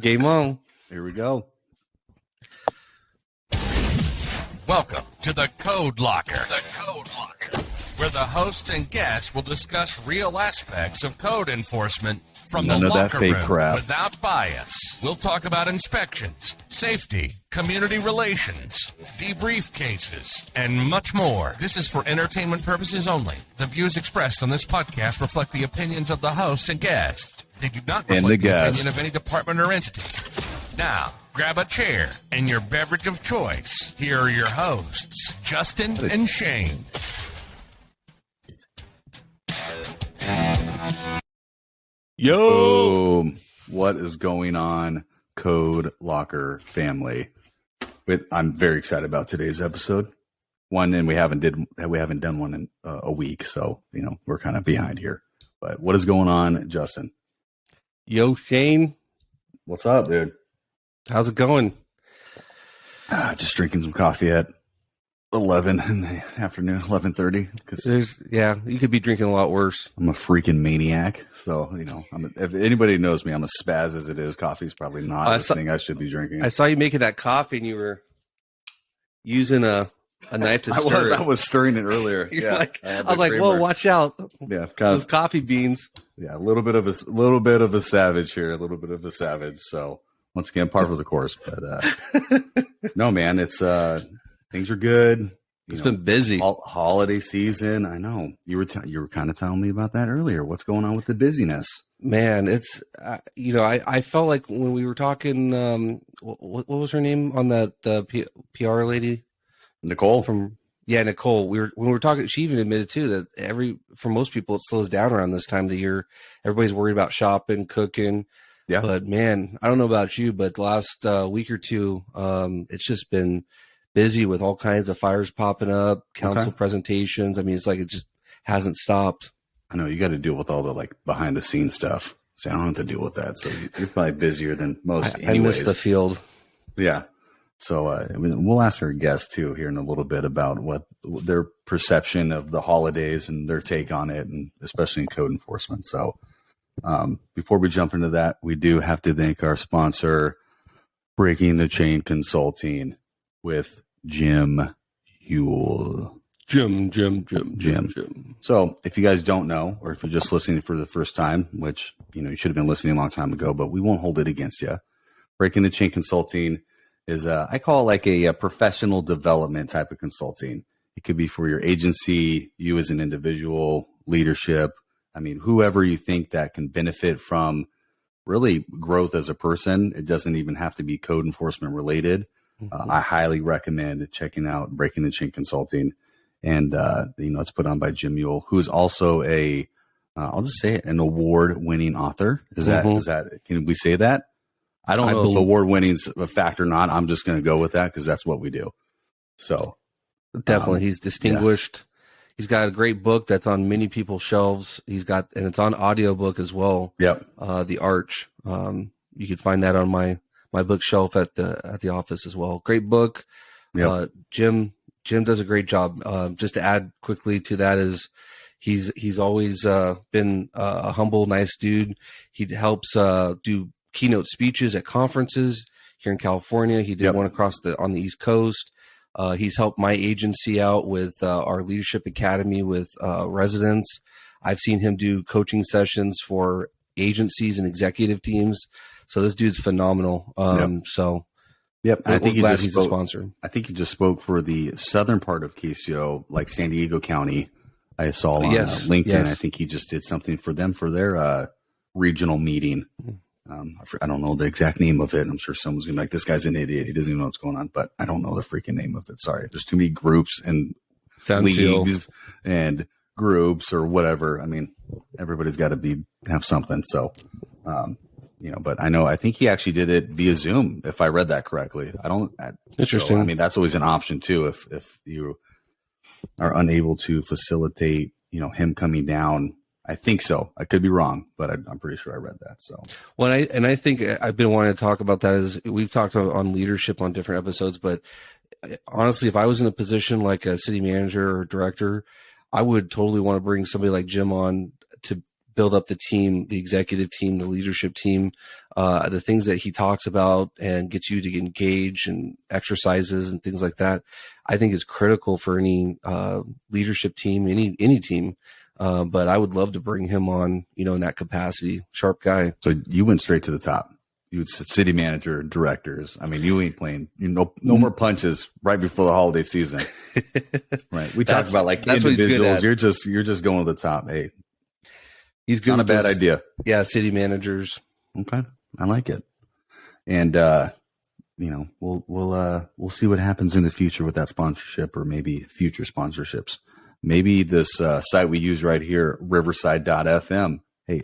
Game on. Here we go. Welcome to the Code Locker. Where the hosts and guests will discuss real aspects of code enforcement from None the of that locker fake room crap. without bias. We'll talk about inspections, safety, community relations, debrief cases, and much more. This is for entertainment purposes only. The views expressed on this podcast reflect the opinions of the hosts and guests. They do not reflect the opinion of any department or entity. Now, grab a chair and your beverage of choice. Here are your hosts, Justin and Cheynne. Yo! Boom. What is going on, Code Locker family? I'm very excited about today's episode. And we haven't done one in a week, so we're kind of behind here. But what is going on, Justin? Yo, Cheynne. What's up, dude? How's it going? Just drinking some coffee at 11 in the afternoon, 11:30. Because you could be drinking a lot worse. I'm a freaking maniac. So, if anybody knows me, I'm a spaz as it is. Coffee's probably not the thing I should be drinking. I saw you making that coffee and you were using a knife to stir I was stirring it earlier. I was like, whoa, watch out. Yeah. Those coffee beans. Yeah. A little bit of a savage here, a little bit of a savage. So once again, par for the course, but, no, man, it's, things are good. It's been busy. Holiday season. I know you were kind of telling me about that earlier. What's going on with the busyness? Man, it's I felt like when we were talking, what was her name on the PR lady? Nicole Nicole. When we were talking, she even admitted too that for most people it slows down around this time of the year. Everybody's worried about shopping, cooking. Yeah. But man, I don't know about you, but the last week or two, it's just been busy with all kinds of fires popping up, council presentations. I mean, it's like it just hasn't stopped. I know you got to deal with all the behind the scenes stuff. See, I don't have to deal with that. So you're probably busier than most. I miss the field. Yeah. So we'll ask our guests too here in a little bit about what their perception of the holidays and their take on it, and especially in code enforcement. So before we jump into that, we do have to thank our sponsor, Breaking the Chain Consulting, with Jim Huell. Jim. So if you guys don't know, or if you're just listening for the first time, which, you should have been listening a long time ago, but we won't hold it against you. Breaking the Chain Consulting is, I call it like a professional development type of consulting. It could be for your agency, you as an individual, leadership. I mean, whoever you think that can benefit from really growth as a person. It doesn't even have to be code enforcement related. I highly recommend checking out Breaking the Chain Consulting, and it's put on by Jim Huell, who's also I'll just say it, an award-winning author. Is that? Can we say that? I don't know if award-winning is a fact or not. I'm just going to go with that because that's what we do. So definitely, he's distinguished. Yeah. He's got a great book that's on many people's shelves. And it's on audiobook as well. Yep. The Arch. You can find that on my bookshelf at the office as well. Great book. Yep. Jim does a great job. Just to add quickly to that is he's always been a humble, nice dude. He helps do keynote speeches at conferences here in California. He did one on the East Coast. He's helped my agency out with our leadership academy with residents. I've seen him do coaching sessions for agencies and executive teams. So this dude's phenomenal. So I think he's a sponsor. I think he just spoke for the southern part of KCO, like San Diego County. I saw on LinkedIn. Yes. I think he just did something for them for their regional meeting. I don't know the exact name of it. I'm sure someone's gonna be like, this guy's an idiot. He doesn't even know what's going on, but I don't know the freaking name of it. Sorry. There's too many groups and leagues and groups or whatever. I mean, everybody's got to have something. So, but I think he actually did it via Zoom, if I read that correctly. Interesting. So, I mean, that's always an option too. If you are unable to facilitate, him coming down, I think so. I could be wrong, but I'm pretty sure I read that. So, well, I think I've been wanting to talk about that. Is we've talked on leadership on different episodes, but honestly, if I was in a position like a city manager or director, I would totally want to bring somebody like Jim on to build up the team, the executive team, the leadership team, the things that he talks about and gets you to engage and exercises and things like that, I think is critical for any leadership team, any team. But I would love to bring him on, in that capacity. Sharp guy. So you went straight to the top. You would city manager, directors. I mean, you ain't playing. No more punches right before the holiday season. Right. We talk about like individuals. You're just going to the top. Hey, he's good. Not a bad idea. Yeah, city managers. Okay, I like it. And we'll see what happens in the future with that sponsorship, or maybe future sponsorships. Maybe this site we use right here, Riverside.fm. Hey,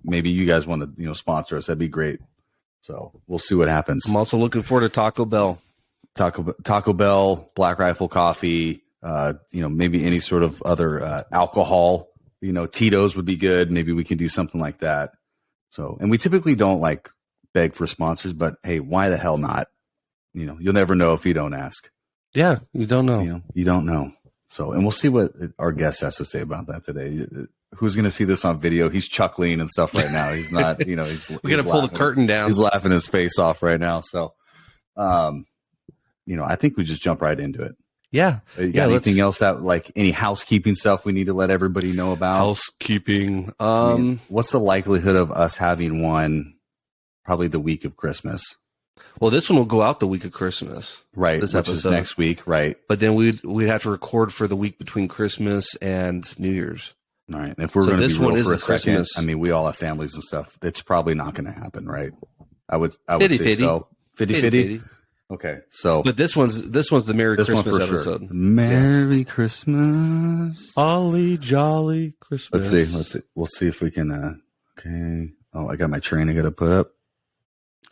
maybe you guys want to sponsor us. That'd be great. So we'll see what happens. I'm also looking forward to Taco Bell. Taco Bell, Black Rifle Coffee, maybe any sort of other alcohol. Tito's would be good. Maybe we can do something like that. So, and we typically don't like beg for sponsors, but hey, why the hell not? You'll never know if you don't ask. Yeah, you don't know. You don't know. So, and we'll see what our guest has to say about that today. Who's going to see this on video? He's chuckling and stuff right now. He's not, he's we're going to pull the curtain down. He's laughing his face off right now. So, I think we just jump right into it. Yeah. You got anything else that, like, any housekeeping stuff we need to let everybody know about? Housekeeping. What's the likelihood of us having one probably the week of Christmas? Well, this one will go out the week of Christmas. Right. This which episode is next week. Right. But then we'd have to record for the week between Christmas and New Year's. All right. And if we're going to be real for a second, Christmas. I mean, we all have families and stuff. It's probably not going to happen, right? I would Fitty say fitty. so. Fitty. Okay. So but this one's the Merry Christmas episode. Sure. Merry Christmas. Holly jolly Christmas. Let's see. We'll see if we can okay. Oh, I got my train I got to put up.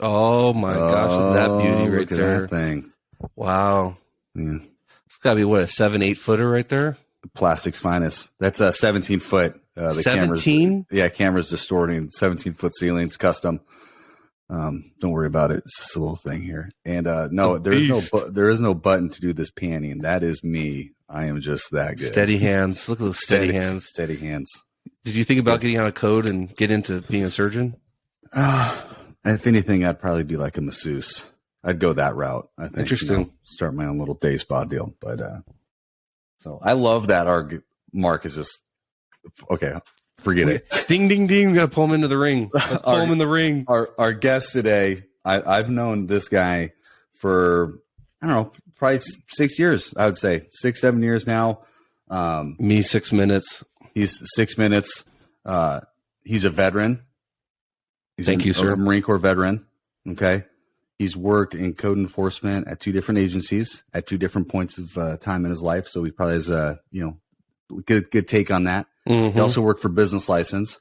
Oh my gosh, look at that beauty right look at there. That thing. Wow. Yeah. It's got to be what, a 7-8 footer right there? Plastic's finest. That's a 17 foot. The 17? Camera's distorting. 17-foot ceilings, custom. Don't worry about it. It's just a little thing here. And there is no button to do this panning. That is me. I am just that good. Steady hands. Look at those steady hands. Steady hands. Did you think about getting out of code and get into being a surgeon? If anything, I'd probably be like a masseuse. I'd go that route. I think. Interesting. Start my own little day spa deal. But so I love that our Mark is just okay. Forget it. Ding, ding, ding. We got to pull him into the ring. Let's pull him in the ring. Our guest today, I've known this guy for, I don't know, probably 6 years, I would say. 6-7 years now. Me, 6 minutes. He's 6 minutes. He's a veteran. Thank you, sir. A Marine Corps veteran. Okay. He's worked in code enforcement at 2 different agencies at 2 different points of time in his life. So he probably has a, good take on that. Mm-hmm. He also worked for business license.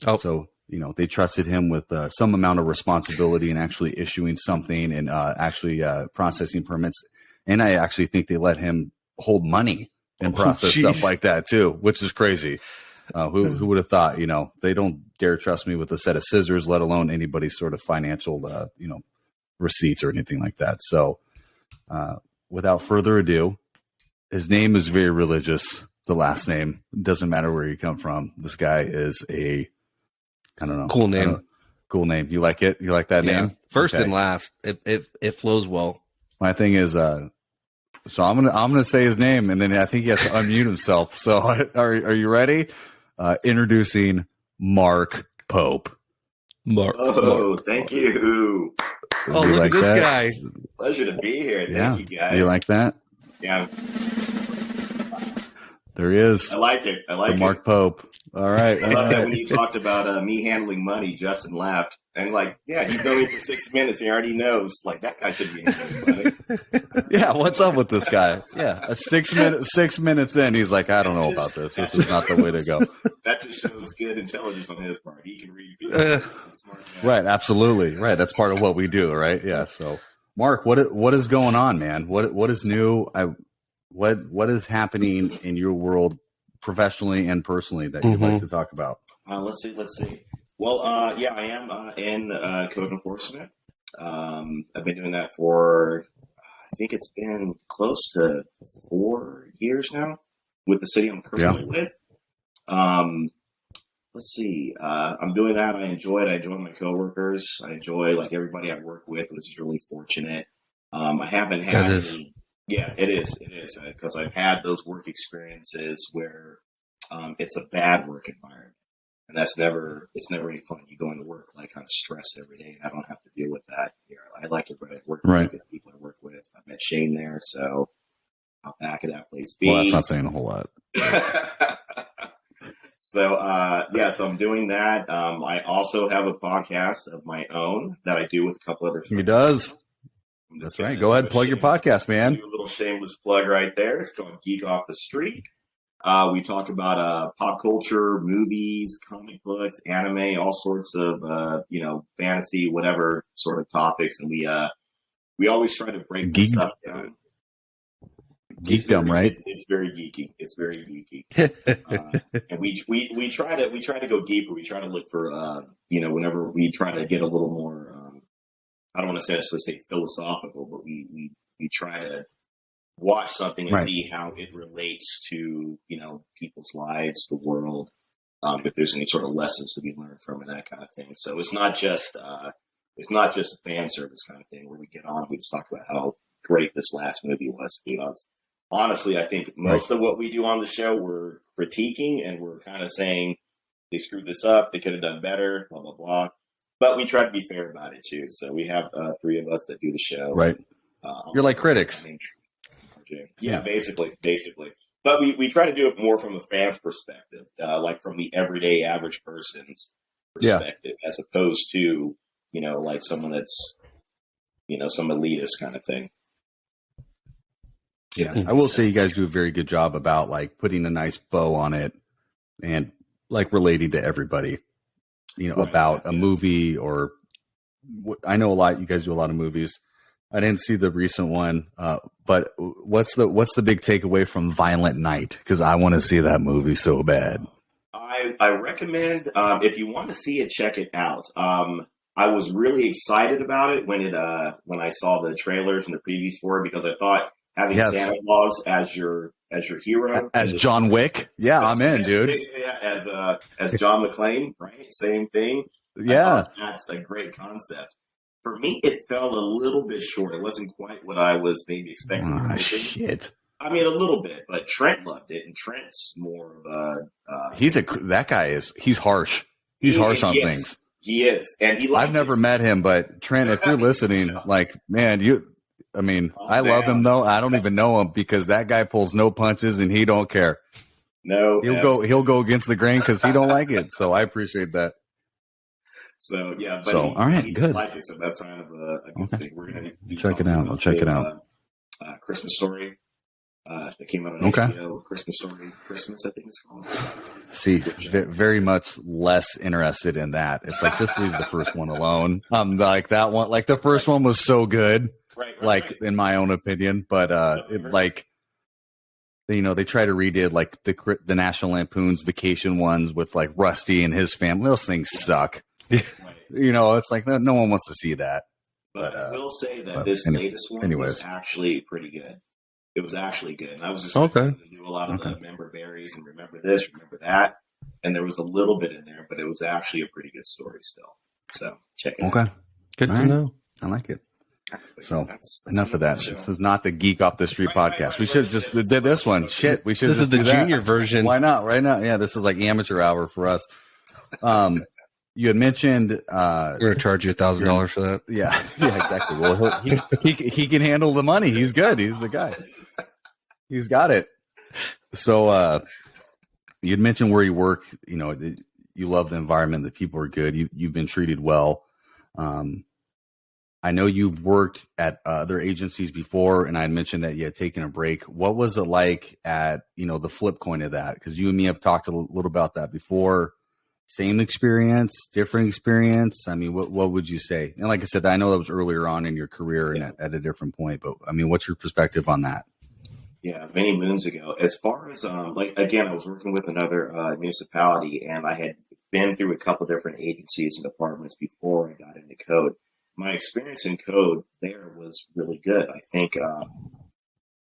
Oh. So, they trusted him with some amount of responsibility in actually issuing something and actually processing permits. And I actually think they let him hold money and process stuff like that too, which is crazy. Who would have thought, they don't dare trust me with a set of scissors, let alone anybody's sort of financial, receipts or anything like that. So without further ado, his name is very religious. The last name doesn't matter where you come from. This guy is I don't know. Cool name. Cool name. You like it? You like that name? First and last. It flows well. My thing is, so I'm gonna say his name, and then I think he has to unmute himself. So are you ready? Introducing Marc Pope. Mark. Thank you. Oh, look at this guy. Pleasure to be here. Thank you, guys. You like that? Yeah. There he is. I like it. Marc Pope. All right. I love that when you talked about me handling money, Justin laughed. And he's known me for 6 minutes. He already knows, that guy should be handling money. Yeah, what's up with this guy? Yeah, 6 minutes in, he's like, I don't know about this. This is not the way to go. That just shows good intelligence on his part. He can read people. Right, absolutely. Right, that's part of what we do, right? Yeah. So, Mark, what is going on, man? What is new? What is happening in your world, professionally and personally, that you'd like to talk about? Let's see. Well, I am in code enforcement. I've been doing that for, I think it's been close to 4 years now with the city I'm currently with. let's see. I'm doing that. I enjoy it. I enjoy my coworkers. I enjoy like everybody I work with, which is really fortunate. I haven't had any. Yeah, it is. It is because I've had those work experiences where it's a bad work environment, and it's never any fun. You go into work like I'm stressed every day, and I don't have to deal with that here. I like everybody I work with, good people I work with. I met Cheynne there, so I'm back at that place. Well, that's not saying a whole lot. So I'm doing that. I also have a podcast of my own that I do with a couple other friends. He does. That's right. Go ahead, plug your podcast, man. Do a little shameless plug right there. It's called Geek Off the Street. We talk about pop culture, movies, comic books, anime, all sorts of fantasy, whatever sort of topics, and we always try to break this stuff down. Geekdom, right? It's very geeky. It's very geeky. And we try to go deeper. We try to look for whenever we try to get a little more. I don't want to necessarily say philosophical, but we try to watch something and see how it relates to people's lives, the world. If there's any sort of lessons to be learned from it, that kind of thing. So it's not just a fan service kind of thing where we get on. We just talk about how great this last movie was. Honestly, I think most of what we do on the show, we're critiquing and we're kind of saying they screwed this up, they could have done better, blah, blah, blah. But we try to be fair about it, too. So we have 3 of us that do the show. Right. You're like critics. Yeah, basically. But we try to do it more from a fan's perspective, like from the everyday average person's perspective, as opposed to, like someone that's, some elitist kind of thing. Yeah, I will say you guys do a very good job about like putting a nice bow on it and like relating to everybody, about a movie or I know a lot. You guys do a lot of movies. I didn't see the recent one, but what's the big takeaway from Violent Night? Because I want to see that movie so bad. I recommend if you want to see it, check it out. I was really excited about it when I saw the trailers and the previews for it because I thought. Having Santa Claus as your hero, as John Wick, I'm in, dude. Yeah, as John McClane, right? Same thing. Yeah, that's a great concept. For me, it fell a little bit short. It wasn't quite what I was maybe expecting. Shit. I mean, a little bit, but Trent loved it, and Trent's more of a. He's harsh. He's harsh on things. He is, and I've never met him, but Trent, if you're listening, like, man, I love him though. I don't even know him because that guy pulls no punches and he don't care. No, he'll go against the grain because he don't like it. So I appreciate that. So yeah, but all right, he good. Like it, so that's kind of a good thing. We're gonna be check it out. I'll check it out. Christmas Story. That came out on HBO. Christmas Story. Christmas, I think it's called. See, very much less interested in that. It's like just leave the first one alone. Like that one. Like the first one was so good. Right. In my own opinion, but they try to redid like the National Lampoon's Vacation ones with like Rusty and his family. Those things suck. It's like no one wants to see that. But I will say that this latest one was actually pretty good. It was actually good, and I was just to do a lot of the remember berries and remember this, remember that, and there was a little bit in there, but it was actually a pretty good story still. So check it out. Okay, good to know. I like it. So that's enough of that. This is not the Geek Off the Street podcast. We should just did this one. Shit, we should. This is the junior version. Why not? Right now, yeah. This is like amateur hour for us. You had mentioned we're gonna charge you $1,000 for that. Yeah, exactly. Well, he can handle the money. He's good. He's the guy. He's got it. So you had mentioned where you work. You love the environment. The people are good. You've been treated well. I know you've worked at other agencies before, and I had mentioned that you had taken a break. What was it like at, the flip coin of that? Because you and me have talked a little about that before. Same experience, different experience? I mean, what would you say? And like I said, I know that was earlier on in your career and at a different point, but I mean, what's your perspective on that? Yeah, many moons ago. As far as, I was working with another municipality, and I had been through a couple different agencies and departments before I got into code. My experience in code there was really good. I think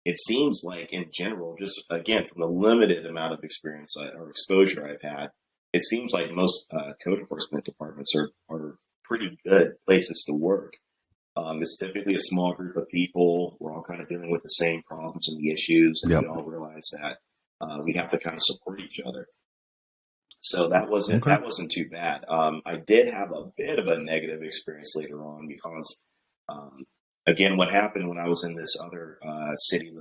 it seems like in general, just again, from the limited amount of experience or exposure I've had, it seems like most code enforcement departments are pretty good places to work. It's typically a small group of people. We're all kind of dealing with the same problems and the issues, and we all realize that we have to kind of support each other. So that wasn't too bad. I did have a bit of a negative experience later on because, again, what happened when I was in this other city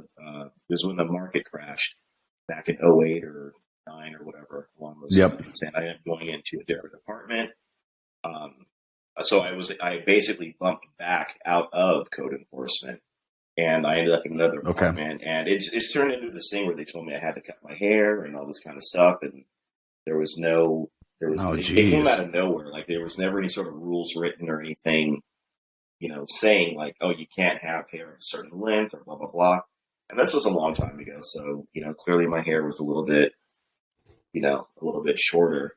was when the market crashed back in 08 or 9 or whatever along those lines, and I ended up going into a different department. So I basically bumped back out of code enforcement, and I ended up in another department, and it's turned into this thing where they told me I had to cut my hair and all this kind of stuff, and it came out of nowhere. Like there was never any sort of rules written or anything, saying like, oh, you can't have hair of a certain length or blah, blah, blah. And this was a long time ago. So, clearly my hair was a little bit shorter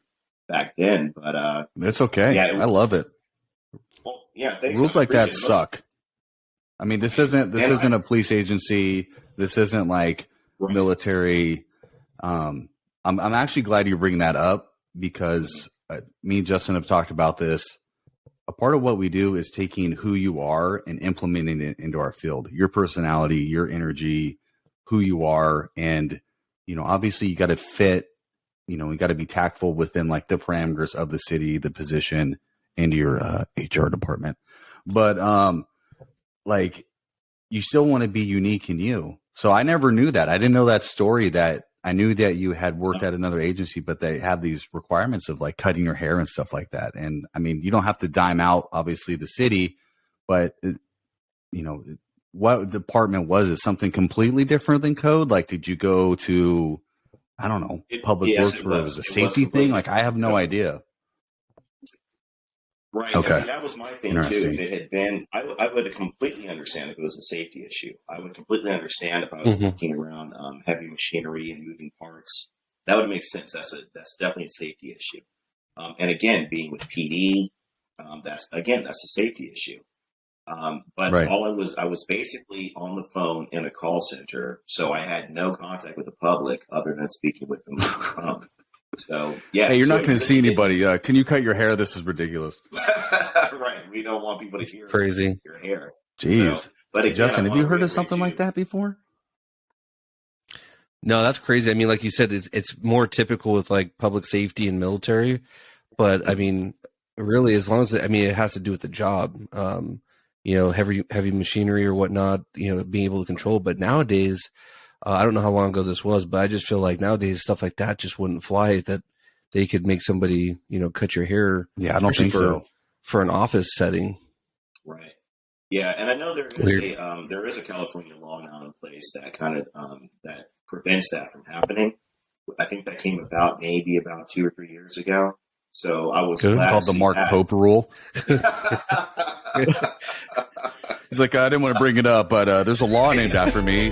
back then, but, it's okay. Yeah, I love it. Well, yeah. Thanks. Rules like that suck. I mean, this isn't a police agency. This isn't like military. I'm actually glad you bring that up because me and Justin have talked about this. A part of what we do is taking who you are and implementing it into our field, your personality, your energy, who you are. And, obviously you got to fit, you got to be tactful within like the parameters of the city, the position, and your HR department. But like you still want to be unique in you. So I never knew that. I didn't know that story. That I knew that you had worked at another agency, but they have these requirements of like cutting your hair and stuff like that. And I mean, you don't have to dime out, obviously, the city, but what department was it? Something completely different than code? Like, did you go to, I don't know, public works where it was a safety thing? Like, I have no idea. Right. Okay. See, that was my thing too. If it had been, I would completely understand if it was a safety issue. I would completely understand if I was working around heavy machinery and moving parts. That would make sense. That's definitely a safety issue. And again, being with PD, that's a safety issue. But all I was basically on the phone in a call center, so I had no contact with the public other than speaking with them on the phone. So yeah, hey, you're not going to see anybody. Can you cut your hair? This is ridiculous. Right, we don't want people to hear crazy your hair. Jeez, so, but again, Justin, have you heard of something like that before? No, that's crazy. I mean, like you said, it's more typical with like public safety and military, but I mean, really, as long as it has to do with the job, heavy machinery or whatnot, being able to control. But nowadays, I don't know how long ago this was, but I just feel like nowadays stuff like that just wouldn't fly. That they could make somebody, cut your hair. Yeah, I don't think so. For an office setting. Right. Yeah, and I know there is a California law now in place that kind of that prevents that from happening. I think that came about maybe about 2 or 3 years ago. So I was glad it's called the Marc Pope rule. He's like, I didn't want to bring it up, but there's a law named after me.